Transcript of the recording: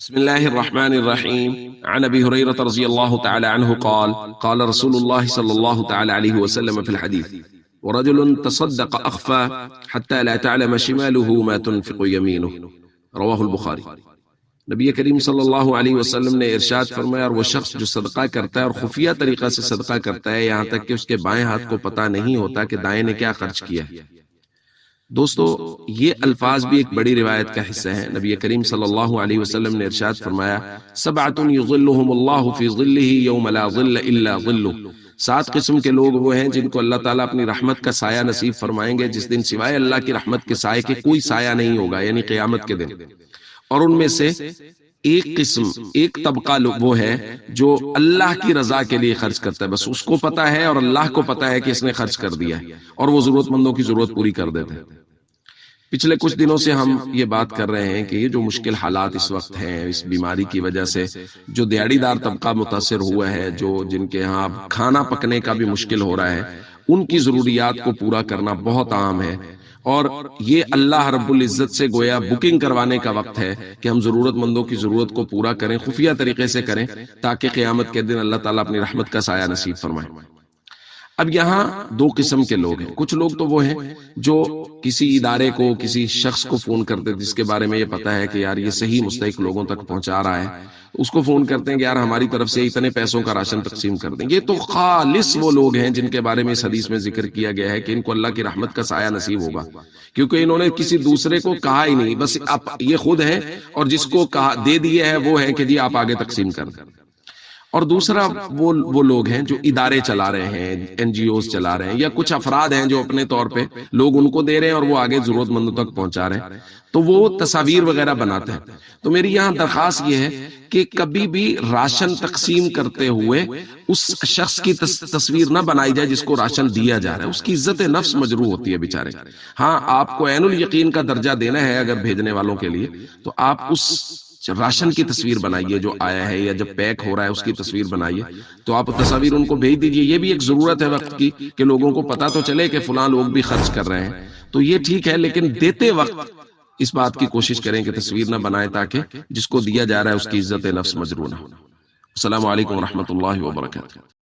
بسم الله الرحمن الرحيم. عن أبي هريرة رضي الله تعالى عنه قال قال رسول الله صلى الله تعالى عليه وسلم في الحديث: ورجل تصدق أخفى حتى لا تعلم شماله ما تنفق يمينه. رواہ البخاری۔ نبی کریم صلی اللہ علیہ وسلم نے ارشاد فرمایا، اور وہ شخص جو صدقہ کرتا ہے اور خفیہ طریقہ سے صدقہ کرتا ہے یہاں تک کہ اس کے بائیں ہاتھ کو پتہ نہیں ہوتا کہ دائیں نے کیا خرچ کیا ہے۔ دوستو، یہ الفاظ بھی ایک بڑی روایت کا حصہ ہے۔ نبی کریم صلی اللہ علیہ وسلم نے ارشاد فرمایا، سبعۃ یظلھم اللہ فی ظلہ یوم لا ظل الا ظلہ۔ 7 قسم کے لوگ وہ ہیں جن کو اللہ تعالیٰ اپنی رحمت کا سایہ نصیب فرمائیں گے جس دن سوائے اللہ کی رحمت کے سائے کے کوئی سایہ نہیں ہوگا، یعنی قیامت کے دن۔ اور ان میں سے ایک قسم، ایک طبقہ وہ ہے جو اللہ کی رضا کے لیے خرچ کرتا ہے، بس اس کو پتا ہے اور اللہ کو پتا ہے کہ اس نے خرچ کر دیا ہے، اور وہ ضرورت مندوں کی ضرورت پوری کر دیتے ہیں۔ پچھلے کچھ دنوں سے ہم یہ بات کر رہے ہیں کہ یہ جو مشکل حالات اس وقت ہیں، اس بیماری کی وجہ سے جو دیہڑی دار طبقہ متاثر ہوا ہے، جن کے ہاں کھانا پکنے کا بھی مشکل ہو رہا ہے، ان کی ضروریات کو پورا کرنا بہت عام ہے۔ اور یہ اللہ رب العزت سے گویا بکنگ کروانے کا وقت ہے کہ ہم ضرورت مندوں کی ضرورت کو پورا کریں، خفیہ طریقے سے کریں، تاکہ قیامت کے دن اللہ تعالیٰ اپنی رحمت کا سایہ نصیب فرمائے۔ اب یہاں 2 قسم کے لوگ ہیں۔ کچھ لوگ تو وہ ہیں جو کسی ادارے کو، کسی شخص کو فون کرتے جس کے بارے میں یہ پتا ہے کہ یار یہ صحیح مستحق لوگوں تک پہنچا رہا ہے، اس کو فون کرتے ہیں کہ یار ہماری طرف سے اتنے پیسوں کا راشن تقسیم کر دیں۔ یہ تو خالص وہ لوگ ہیں جن کے بارے میں اس حدیث میں ذکر کیا گیا ہے کہ ان کو اللہ کی رحمت کا سایہ نصیب ہوگا، کیونکہ انہوں نے کسی دوسرے کو کہا ہی نہیں، بس آپ یہ خود ہیں، اور جس کو کہا دے دیے ہے وہ ہے کہ جی آپ آگے تقسیم کر دیں۔ اور دوسرا وہ لوگ ہیں جو ادارے چلا رہے ہیں، این جی اوز چلا رہے ہیں، یا کچھ افراد ہیں جو اپنے طور پہ لوگ ان کو دے رہے ہیں اور وہ آگے ضرورت مندوں تک پہنچا رہے ہیں، تو وہ تصاویر وغیرہ بناتے ہیں۔ تو میری یہاں درخواست یہ ہے کہ کبھی بھی راشن تقسیم کرتے ہوئے اس شخص کی تصویر نہ بنائی جائے جس کو راشن دیا جا رہا ہے، اس کی عزت نفس مجروح ہوتی ہے بیچارے۔ ہاں، آپ کو عین الیقین کا درجہ دینا ہے اگر بھیجنے والوں کے لیے، تو آپ اس راشن کی تصویر بنائیے جو آیا ہے، یا جب پیک ہو رہا ہے اس کی تصویر بنائیے، تو آپ تصاویر ان کو بھیج دیجئے۔ یہ بھی ایک ضرورت ہے وقت کی کہ لوگوں کو پتا تو چلے کہ فلاں لوگ بھی خرچ کر رہے ہیں، تو یہ ٹھیک ہے، لیکن دیتے وقت اس بات کی کوشش کریں کہ تصویر نہ بنائیں تاکہ جس کو دیا جا رہا ہے اس کی عزت نفس مجروح نہ ہو۔ السلام علیکم ورحمۃ اللہ وبرکاتہ۔